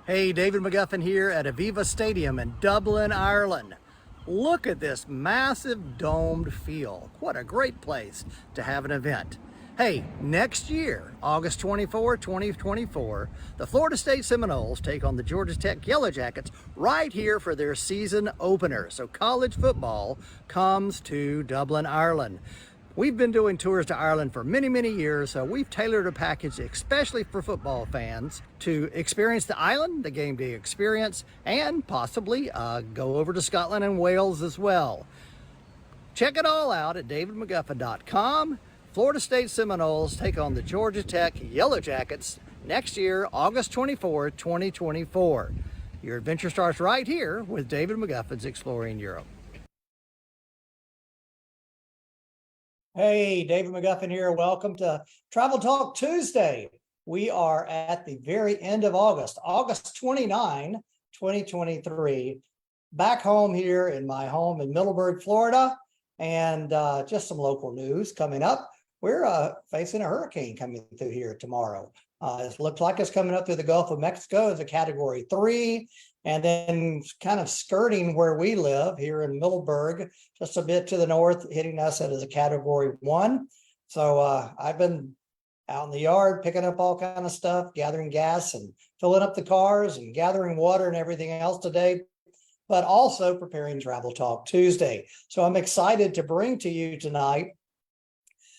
Hey, David McGuffin here at Aviva Stadium in Dublin, Ireland. Look at this massive domed field. What a great place to have an event. Hey, next year, August 24, 2024, the Florida State Seminoles take on the Georgia Tech Yellow Jackets right here for their season opener. So college football comes to Dublin, Ireland. We've been doing tours to Ireland for many, many years, so we've tailored a package especially for football fans to experience the island, the game day experience, and possibly go over to Scotland and Wales as well. Check it all out at davidmcguffin.com. Florida State Seminoles take on the Georgia Tech Yellow Jackets next year, August 24, 2024. Your adventure starts right here with David McGuffin's Exploring Europe. Hey, David McGuffin here. Welcome to Travel Talk Tuesday. We are at the very end of August, August 29, 2023, back home here in my home in Middleburg, Florida, and just some local news coming up. We're facing a hurricane coming through here tomorrow. It looks like it's coming up through the Gulf of Mexico as a Category 3, and then kind of skirting where we live here in Middleburg, just a bit to the north, hitting us as a Category 1. So I've been out in the yard picking up all kind of stuff, gathering gas and filling up the cars and gathering water and everything else today, but also preparing Travel Talk Tuesday. So I'm excited to bring to you tonight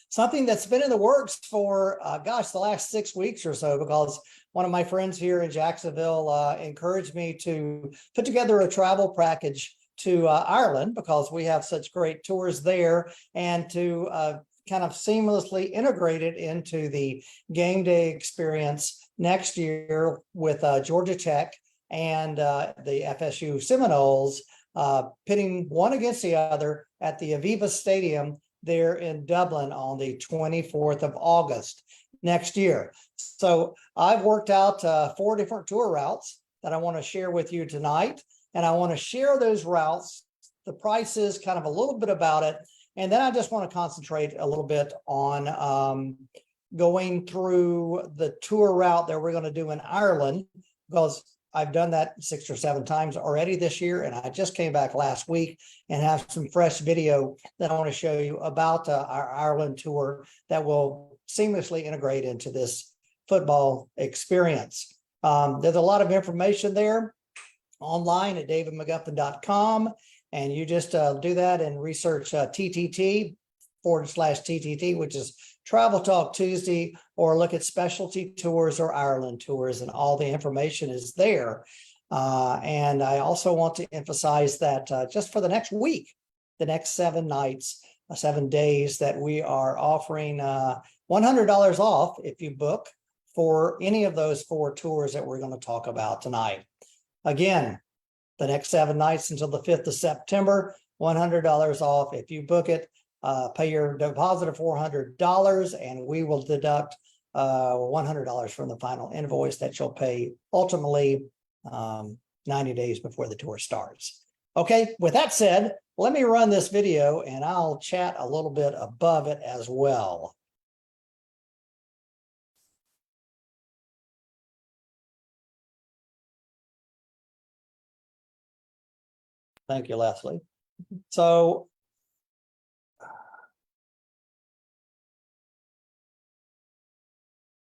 something that's been in the works for, the last 6 weeks or so, because one of my friends here in Jacksonville encouraged me to put together a travel package to Ireland because we have such great tours there, and to kind of seamlessly integrate it into the game day experience next year with Georgia Tech and the FSU Seminoles, pitting one against the other at the Aviva Stadium there in Dublin on the 24th of August next year. So I've worked out 4 different tour routes that I want to share with you tonight. And I want to share those routes, the prices, kind of a little bit about it. And then I just want to concentrate a little bit on going through the tour route that we're going to do in Ireland, because I've done that 6 or 7 times already this year, and I just came back last week and have some fresh video that I want to show you about our Ireland tour that will seamlessly integrate into this football experience. There's a lot of information there online at davidmcguffin.com, and you just do that and research TTT/TTT, which is Travel Talk Tuesday, or look at specialty tours or Ireland tours, and all the information is there. And I also want to emphasize that just for the next week, the next 7 nights, 7 days, that we are offering $100 off if you book for any of those 4 tours that we're going to talk about tonight. Again, the next 7 nights until the 5th of September, $100 off if you book it. Pay your deposit of $400, and we will deduct $100 from the final invoice that you'll pay ultimately 90 days before the tour starts. Okay, with that said, let me run this video and I'll chat a little bit above it as well. Thank you, Leslie. So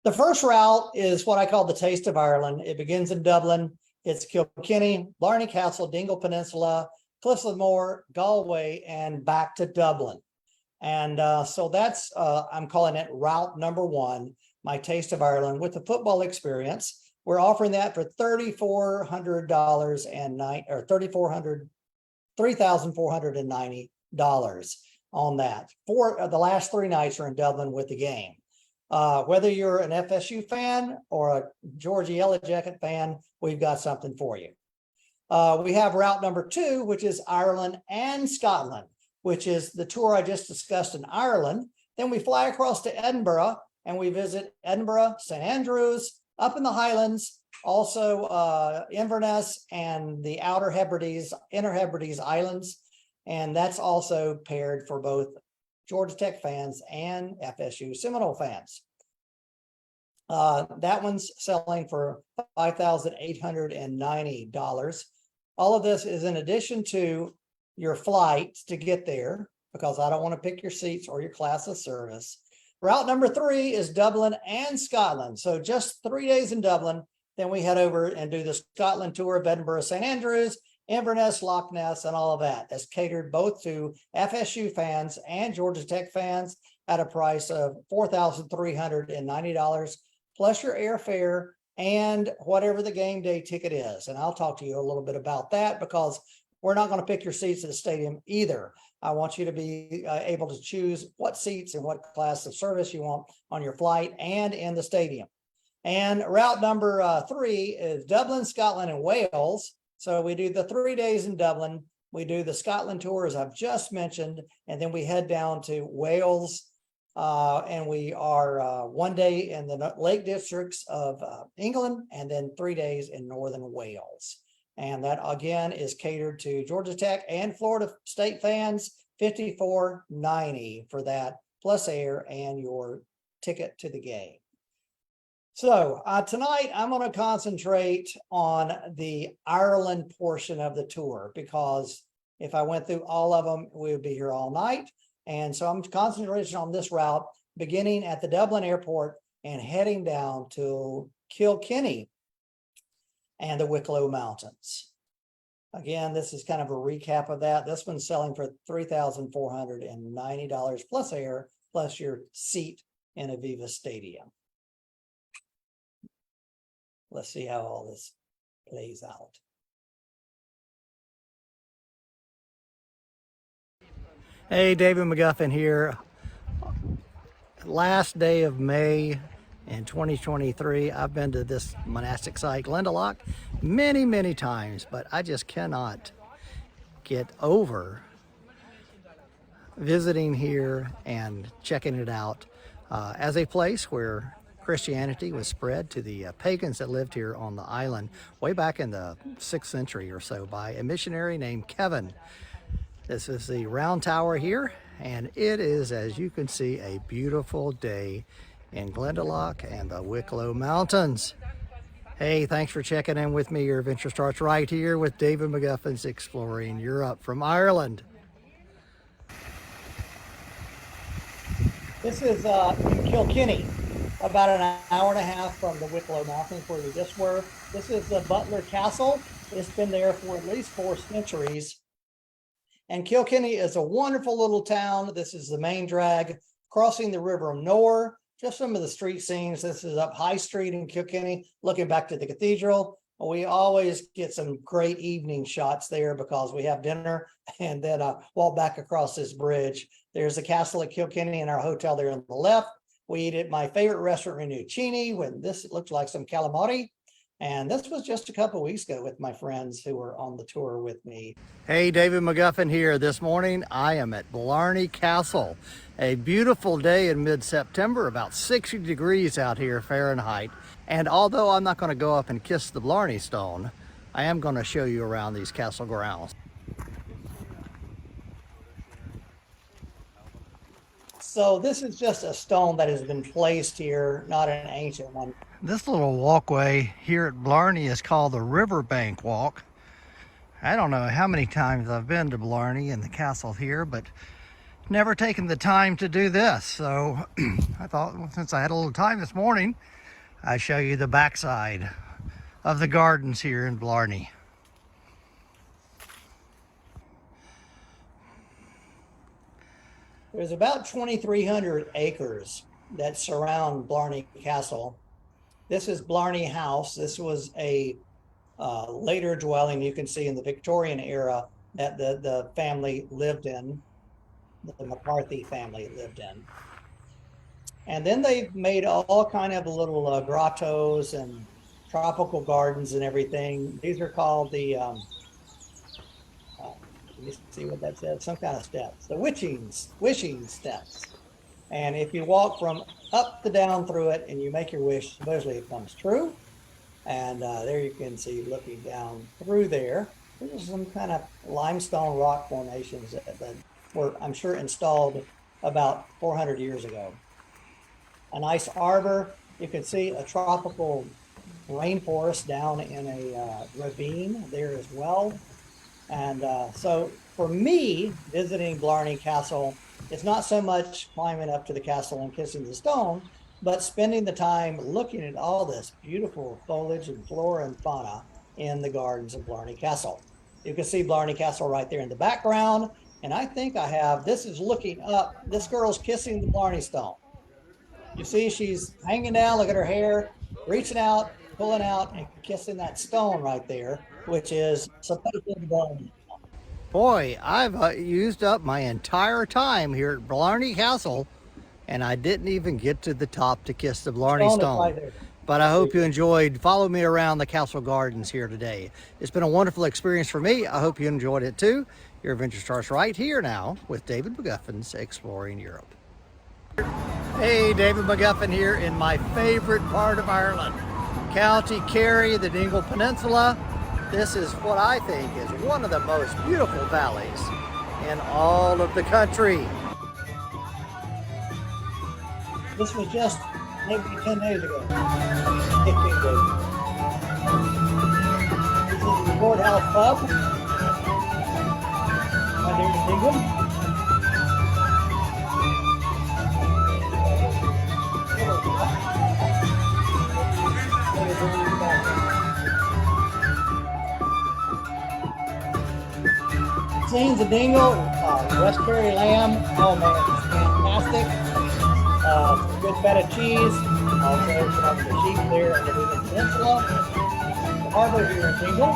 the first route is what I call the Taste of Ireland. It begins in Dublin. It's Kilkenny, Blarney Castle, Dingle Peninsula, Cliffslandmore, Galway, and back to Dublin. And so that's, I'm calling it route number 1, my Taste of Ireland with the football experience. We're offering that for $3,400 or $3,490 on that. For the last 3 nights are in Dublin with the game. Whether you're an FSU fan or a Georgia Yellow Jacket fan, we've got something for you. We have route number 2, which is Ireland and Scotland, which is the tour I just discussed in Ireland. Then we fly across to Edinburgh and we visit Edinburgh, St. Andrews, up in the Highlands, also Inverness and the Inner Hebrides Islands. And that's also paired for both Georgia Tech fans and FSU Seminole fans. That one's selling for $5,890. All of this is in addition to your flight to get there, because I don't want to pick your seats or your class of service. Route number 3 is Dublin and Scotland. So just 3 days in Dublin, then we head over and do the Scotland tour of Edinburgh, St. Andrews, Inverness, Loch Ness, and all of that. That's catered both to FSU fans and Georgia Tech fans at a price of $4,390, plus your airfare and whatever the game day ticket is. And I'll talk to you a little bit about that, because we're not going to pick your seats at the stadium either. I want you to be able to choose what seats and what class of service you want on your flight and in the stadium. And route number 3 is Dublin, Scotland, and Wales. So we do the 3 days in Dublin. We do the Scotland tour, as I've just mentioned, and then we head down to Wales. And we are 1 day in the Lake Districts of England, and then 3 days in Northern Wales. And that again is catered to Georgia Tech and Florida State fans, $54.90 for that, plus air and your ticket to the game. So tonight I'm going to concentrate on the Ireland portion of the tour, because if I went through all of them, we would be here all night. And so I'm concentrating on this route, beginning at the Dublin airport and heading down to Kilkenny and the Wicklow Mountains. Again, this is kind of a recap of that. This one's selling for $3,490 plus air, plus your seat in Aviva Stadium. Let's see how all this plays out. Hey, David McGuffin here. Last day of May in 2023. I've been to this monastic site, Glendalough, many, many times, but I just cannot get over visiting here and checking it out as a place where Christianity was spread to the pagans that lived here on the island way back in the 6th century or so by a missionary named Kevin. This is the round tower here, and it is, as you can see, a beautiful day in Glendalough and the Wicklow Mountains. Hey, thanks for checking in with me. Your adventure starts right here with David McGuffin's Exploring Europe from Ireland. This is in Kilkenny, about an hour and a half from the Wicklow Mountains where we just were. This is the Butler Castle. It's been there for at least 4 centuries. And Kilkenny is a wonderful little town. This is the main drag, crossing the River Nore. Just some of the street scenes. This is up High Street in Kilkenny, looking back to the cathedral. We always get some great evening shots there because we have dinner and then walk back across this bridge. There's the castle at Kilkenny and our hotel there on the left. We eat at my favorite restaurant in Nuccini when this looked like some calamari. And this was just a couple of weeks ago with my friends who were on the tour with me. Hey, David McGuffin here. This morning I am at Blarney Castle. A beautiful day in mid-September, about 60 degrees out here Fahrenheit. And although I'm not going to go up and kiss the Blarney Stone, I am going to show you around these castle grounds. So this is just a stone that has been placed here, not an ancient one. This little walkway here at Blarney is called the Riverbank Walk. I don't know how many times I've been to Blarney and the castle here, but never taken the time to do this. So I thought, well, since I had a little time this morning, I'd show you the backside of the gardens here in Blarney. There's about 2,300 acres that surround Blarney Castle. This is Blarney House. This was a later dwelling you can see in the Victorian era that the family lived in, the McCarthy family lived in. And then they've made all kind of little grottos and tropical gardens and everything. These are called the, let me see what that says, some kind of steps, the wishing steps. And if you walk from up to down through it and you make your wish, supposedly it comes true. And there you can see looking down through there. There's some kind of limestone rock formations that were, I'm sure, installed about 400 years ago. A nice arbor You can see a tropical rainforest down in a ravine there as well. And so for me, visiting Blarney Castle, it's not so much climbing up to the castle and kissing the stone, but spending the time looking at all this beautiful foliage and flora and fauna in the gardens of Blarney Castle. You can see Blarney Castle right there in the background. And I think I have, this is looking up, this girl's kissing the Blarney Stone. You see she's hanging down, look at her hair, reaching out, pulling out and kissing that stone right there, which is supposed to be Blarney. Boy, I've used up my entire time here at Blarney Castle, and I didn't even get to the top to kiss the Blarney Stone. Right, but I hope you enjoyed. Follow me around the castle gardens here today. It's been a wonderful experience for me. I hope you enjoyed it too. Your adventure starts right here now with David McGuffin's Exploring Europe. Hey, David McGuffin here in my favorite part of Ireland, County Kerry, the Dingle Peninsula. This is what I think is one of the most beautiful valleys in all of the country. This was just maybe 10 days ago, 15 days ago. This is the Courthouse Pub, right here in Dingle. Scenes of Dingle, West Kerry lamb, oh man, it's fantastic. Some good feta cheese, also some of the sheep there on the Dingle Peninsula. The harbor here in Dingle.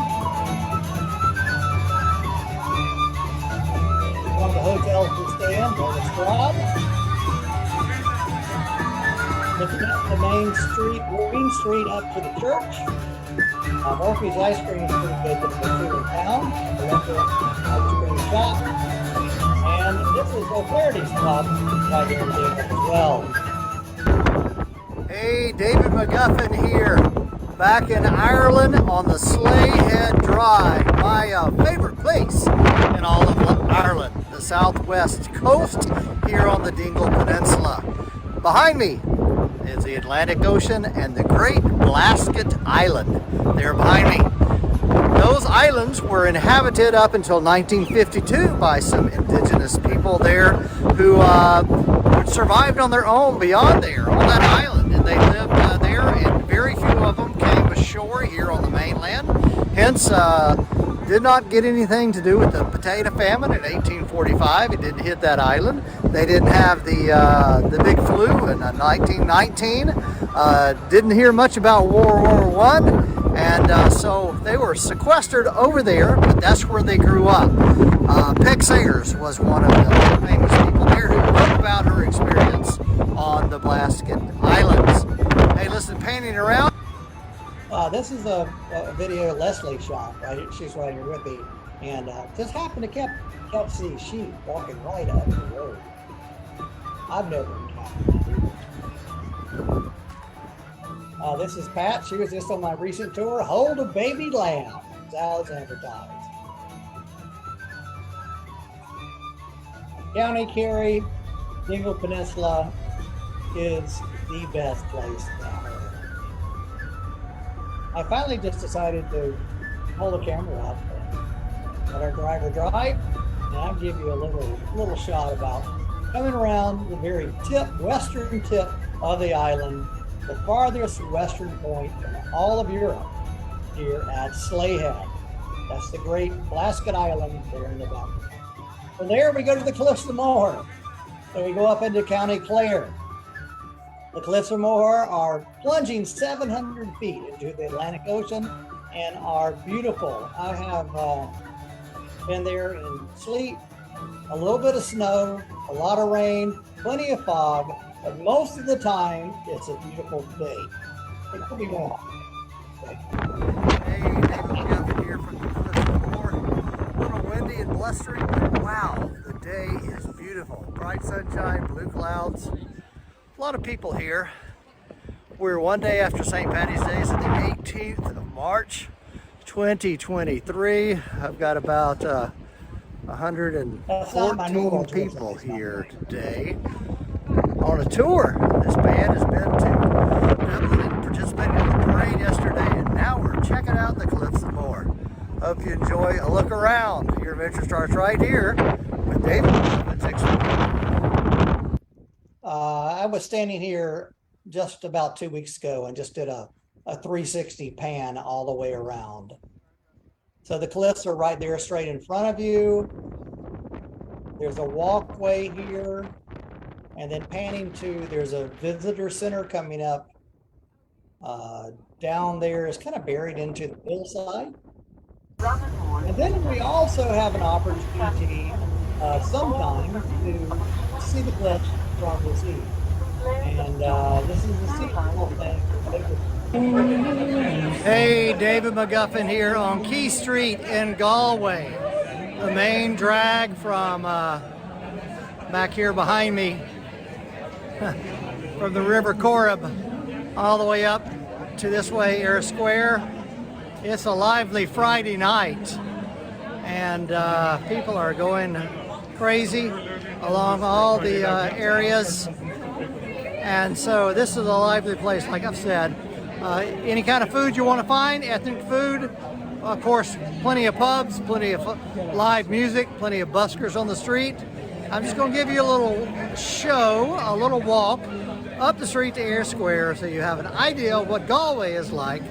One of the hotels we stay in, the Squad. Looking up the main street, Green Street up to the church. Murphy's Ice Cream is pretty good to the food in town. The local ice cream shop. And this is O'Flaherty's Club right here in Dingle as well. Hey, David McGuffin here, back in Ireland on the Sleigh Head Drive, my favorite place in all of Ireland, the southwest coast here on the Dingle Peninsula. Behind me is the Atlantic Ocean and the Great Blasket Island. They're behind me. Those islands were inhabited up until 1952 by some indigenous people there who survived on their own beyond there on that island, and they lived there, and very few of them came ashore here on the mainland. Hence, did not get anything to do with the potato famine in 1845. It didn't hit that island. They didn't have the big flu in 1919. Didn't hear much about World War I. And so they were sequestered over there, but that's where they grew up. Peg Sayers was one of the famous people there who wrote about her experience on the Blasket Islands. Hey, listen, painting around. This is a video Leslie shot. Right, she's right here with me, and just happened to catch these sheep walking right up the road. I've never encountered them. This is Pat. She was just on my recent tour. Hold a baby lamb. As advertised. County Kerry, Dingle Peninsula is the best place down there. I finally just decided to hold the camera out and let our driver drive, and I'll give you a little shot about coming around the very western tip of the island, the farthest western point in all of Europe, here at Sleigh Head. That's the Great Blasket Island there in the back. From there, we go to the Cliffs of Moher. So we go up into County Clare. The Cliffs of Moher are plunging 700 feet into the Atlantic Ocean and are beautiful. I have been there in sleet, a little bit of snow, a lot of rain, plenty of fog, but most of the time, it's a beautiful day. It could be wrong. Hey, David McGuffin here from the Cliffs of Moher. A little windy and blustering, but wow, the day is beautiful. Bright sunshine, blue clouds. A lot of people here. We're one day after St. Patty's Day, so the 18th of March, 2023. I've got about 114 people here today on a tour. This band has been to hope you enjoy a look around. Your adventure starts right here with David. I was standing here just about 2 weeks ago and just did a 360 pan all the way around. So the cliffs are right there straight in front of you. There's a walkway here. And then panning to, there's a visitor center coming up down there. It's kind of buried into the hillside. And then we also have an opportunity sometimes to see the cliffs from the sea. And this is the sequel thing. Hey, David McGuffin here on Key Street in Galway. The main drag from back here behind me from the River Corrib all the way up to this way, Eyre Square. It's a lively Friday night, and people are going crazy along all the areas. And so this is a lively place, like I've said. Any kind of food you want to find, ethnic food, of course, plenty of pubs, plenty of live music, plenty of buskers on the street. I'm just going to give you a little show, a little walk up the street to Eyre Square so you have an idea of what Galway is like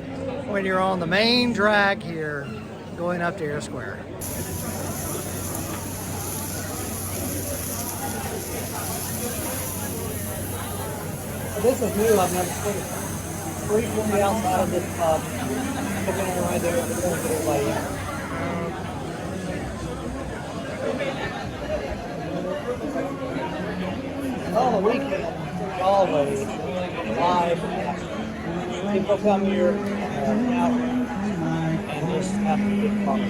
when you're on the main drag here going up to Eyre Square. This is new, I've never seen it. Briefly outside of this pub, looking right there, the light. On the weekend, always live. People come here out and just have to get fun.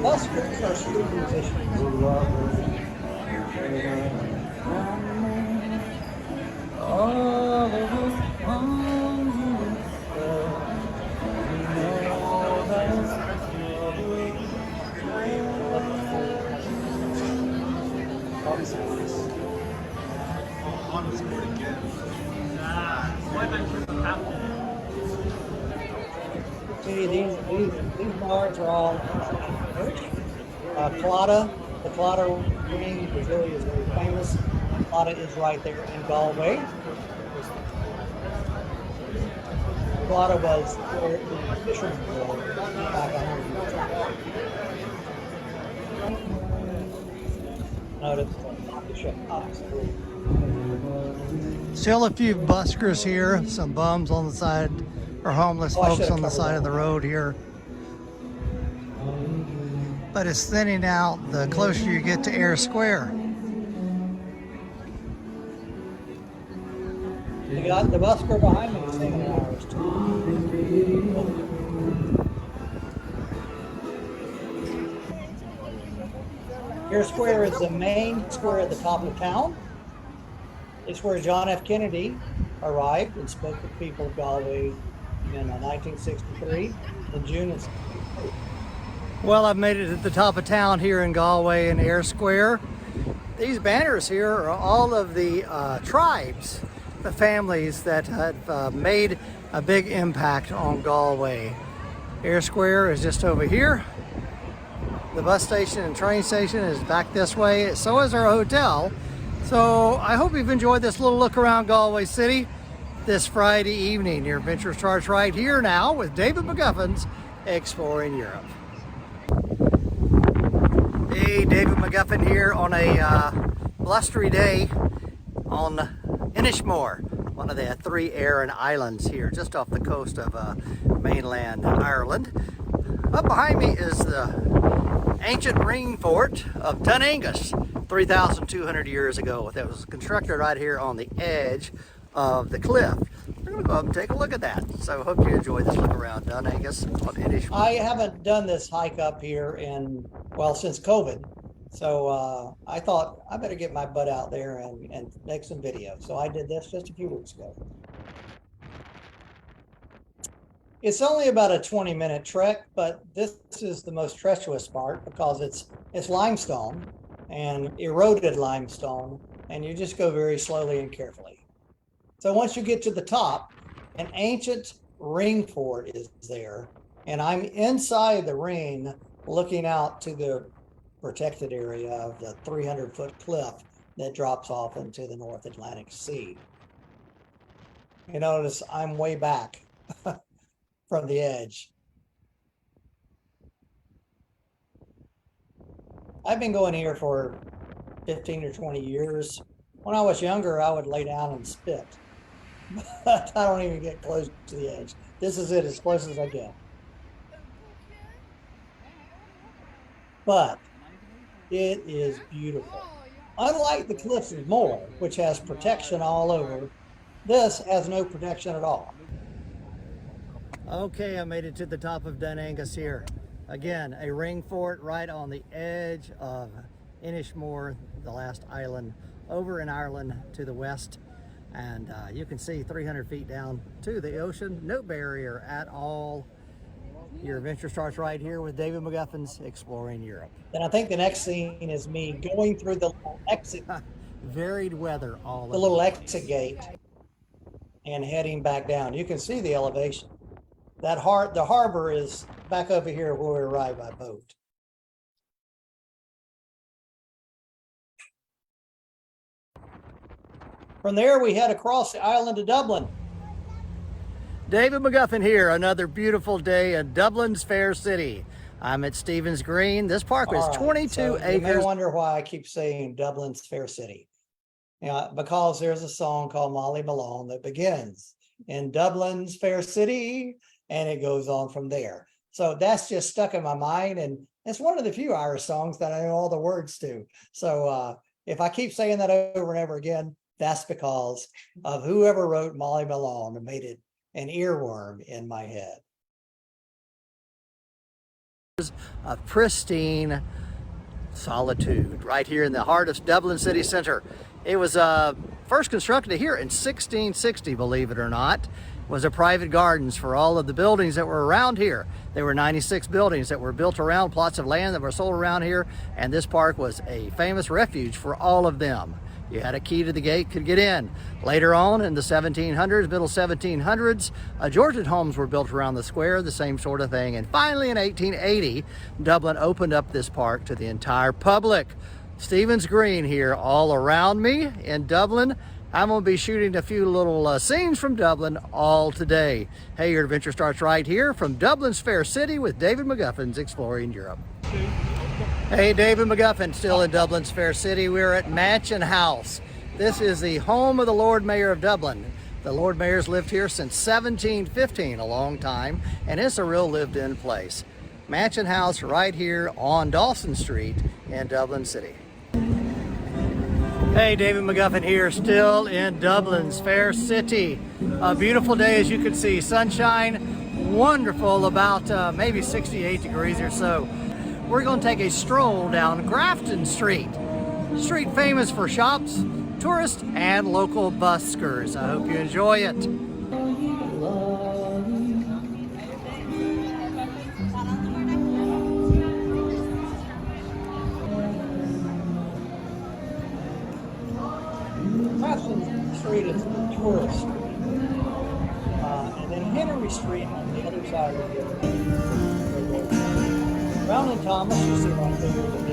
Buskers are street musicians. See, these bars are all Claddagh. The Claddagh ring really is very famous. Claddagh is right there in Galway. Claddagh was where the fishermen were back 100 years. Still a few buskers here, some bums on the side, or homeless folks on the side of the road here. But it's thinning out the closer you get to Eyre Square. You got the busker behind me singing ours too. Eyre Square is the main square at the top of town. It's where John F. Kennedy arrived and spoke to the people of Galway in 1963 in June of 63. Well, I've made it at the top of town here in Galway in Eyre Square. These banners here are all of the tribes, the families that have made a big impact on Galway. Eyre Square is just over here. The bus station and train station is back this way. So is our hotel. So I hope you've enjoyed this little look around Galway City this Friday evening. Your adventure starts right here now with David McGuffin's Exploring Europe. Hey, David McGuffin here on a blustery day on Inishmore, one of the 3 Aran islands here just off the coast of mainland Ireland. Up behind me is the ancient ring fort of Dunangus, 3,200 years ago. That was constructed right here on the edge of the cliff. We're going to go up and take a look at that. So I hope you enjoy this look around Dunangus on Inishmore. I haven't done this hike up here in, well, since COVID. So I thought I better get my butt out there and make some videos. So I did this just a few weeks ago. It's only about a 20-minute trek, but this is the most treacherous part because it's limestone and eroded limestone, and you just go very slowly and carefully. So once you get to the top, an ancient ring fort is there, and I'm inside the ring looking out to the protected area of the 300-foot cliff that drops off into the North Atlantic Sea. You notice I'm way back from the edge. I've been going here for 15 or 20 years. When I was younger, I would lay down and spit. But I don't even get close to the edge. This is it, as close as I get. But it is beautiful. Unlike the Cliffs of Moher, which has protection all over, this has no protection at all. Okay, I made it to the top of Dun Angus here. Again, a ring fort right on the edge of Inishmore, the last island over in Ireland to the west. And you can see 300 feet down to the ocean, no barrier at all. Your adventure starts right here with David McGuffin's Exploring Europe. And I think the next scene is me going through the little exit. Varied weather all over. The little exit gate and heading back down. You can see the elevation. The harbor is back over here where we arrive by boat. From there, we head across the island to Dublin. David McGuffin here, another beautiful day in Dublin's Fair City. I'm at Stephen's Green. This park is 22 acres. You may wonder why I keep saying Dublin's Fair City. Because there's a song called Molly Malone that begins in Dublin's Fair City, and it goes on from there. So that's just stuck in my mind, and it's one of the few Irish songs that I know all the words to. So if I keep saying that over and over again, that's because of whoever wrote Molly Malone and made it an earworm in my head. A pristine solitude right here in the heart of Dublin city center. It was first constructed here in 1660, believe it or not. It was a private gardens for all of the buildings that were around here. There were 96 buildings that were built around plots of land that were sold around here, and this park was a famous refuge for all of them. You had a key to the gate, could get in. Later on in the 1700s, middle 1700s, Georgian homes were built around the square, the same sort of thing. And finally in 1880, Dublin opened up this park to the entire public. Stephen's Green here all around me in Dublin. I'm going to be shooting a few little scenes from Dublin all today. Hey, your adventure starts right here from Dublin's Fair City with David McGuffin's Exploring Europe. Hey, David McGuffin, still in Dublin's Fair City. We're at Mansion House. This is the home of the Lord Mayor of Dublin. The Lord Mayor's lived here since 1715, a long time, and it's a real lived-in place. Mansion House right here on Dawson Street in Dublin City. Hey, David McGuffin here, still in Dublin's Fair City. A beautiful day, as you can see. Sunshine, wonderful, about maybe 68 degrees or so. We're going to take a stroll down Grafton Street. Street famous for shops, tourists, and local buskers. I hope you enjoy it. Grafton Street is the tourist street. And then Henry Street on the other side of the river. Brown and Thomas, you see right there in the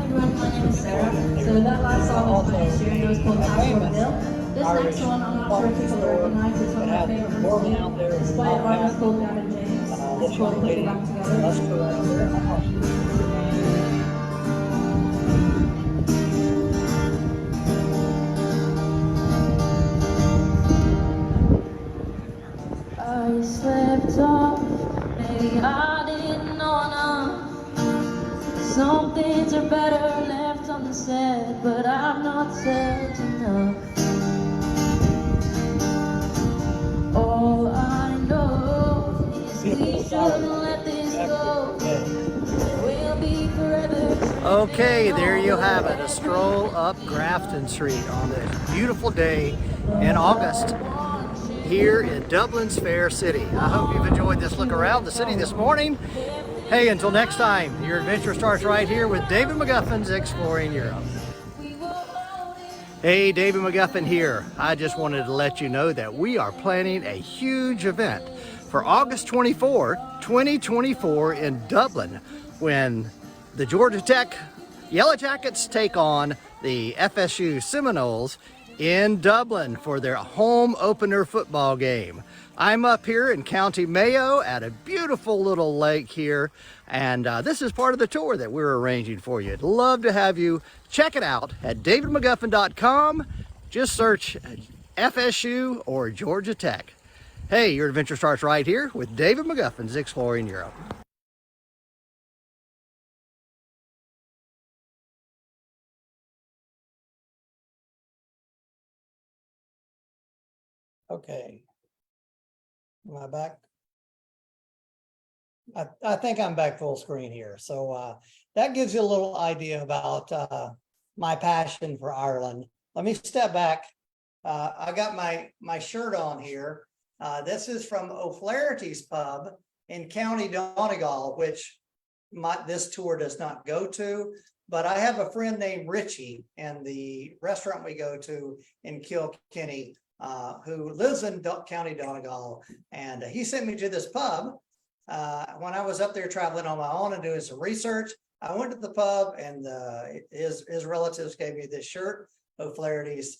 everyone, my name is Sarah. So that last song was produced here, and it was called Passport Bill. This next one, I'm not sure if people recognize, it's one of my favorite songs. It's by an artist called Gavin James. It's called Put It Back Together. I slept off, maybe I didn't know enough. Some things are better left unsaid, but I've not said enough. All I know is we shouldn't let this go. We'll be forever. Okay, there you have it, a stroll up Grafton Street on this beautiful day in August here in Dublin's Fair City. I hope you've enjoyed this look around the city this morning. Hey, until next time, your adventure starts right here with David McGuffin's Exploring Europe. Hey, David McGuffin here. I just wanted to let you know that we are planning a huge event for August 24, 2024 in Dublin, when the Georgia Tech Yellow Jackets take on the FSU Seminoles in Dublin for their home opener football game. I'm up here in County Mayo at a beautiful little lake here, and this is part of the tour that we're arranging for you. I'd love to have you check it out at davidmcguffin.com. Just search FSU or Georgia Tech. Hey, your adventure starts right here with David McGuffin's Exploring Europe. Okay. Am I back? I think I'm back full screen here. So that gives you a little idea about my passion for Ireland. Let me step back. I got my shirt on here. This is from O'Flaherty's Pub in County Donegal, which this tour does not go to. But I have a friend named Richie, and the restaurant we go to in Kilkenny, who lives in County Donegal, and he sent me to this pub. When I was up there traveling on my own and doing some research, I went to the pub, and his relatives gave me this shirt, O'Flaherty's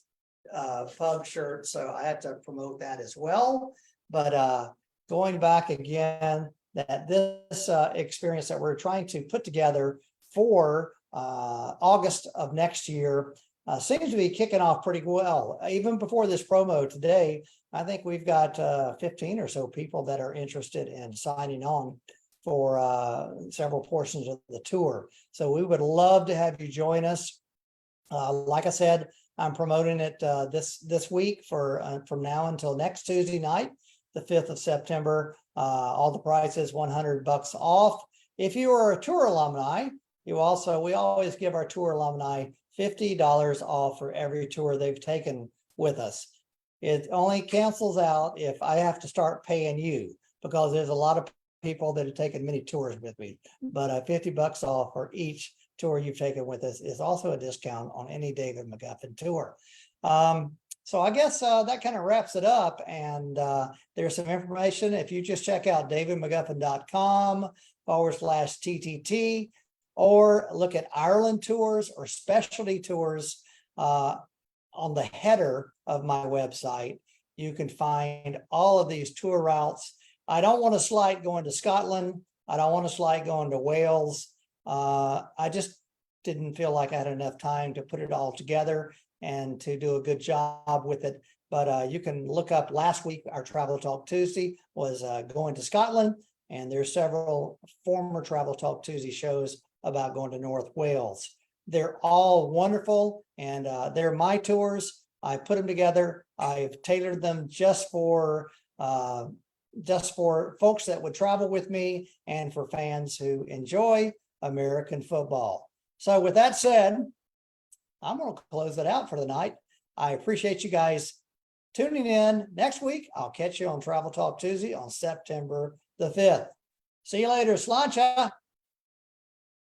pub shirt, so I had to promote that as well. But going back again, that this experience that we're trying to put together for August of next year seems to be kicking off pretty well. Even before this promo today, I think we've got 15 or so people that are interested in signing on for several portions of the tour. So we would love to have you join us. Like I said, I'm promoting it this week for from now until next Tuesday night, the 5th of September. All the prices $100 off. If you are a tour alumni, we always give our tour alumni $50 off for every tour they've taken with us. It only cancels out if I have to start paying you, because there's a lot of people that have taken many tours with me. But $50 off for each tour you've taken with us is also a discount on any David McGuffin tour. So I guess that kind of wraps it up. And there's some information. If you just check out davidmcguffin.com/TTT, or look at Ireland tours or specialty tours on the header of my website, you can find all of these tour routes. I don't want to slight going to Scotland. I don't want to slight going to Wales. I just didn't feel like I had enough time to put it all together and to do a good job with it. But you can look up last week, our Travel Talk Tuesday was going to Scotland, and there's several former Travel Talk Tuesday shows about going to North Wales. They're all wonderful, and they're my tours. I put them together. I've tailored them just for folks that would travel with me and for fans who enjoy American football. So with that said, I'm going to close it out for the night. I appreciate you guys tuning in. Next week, I'll catch you on Travel Talk Tuesday on September the 5th. See you later. Sláinte.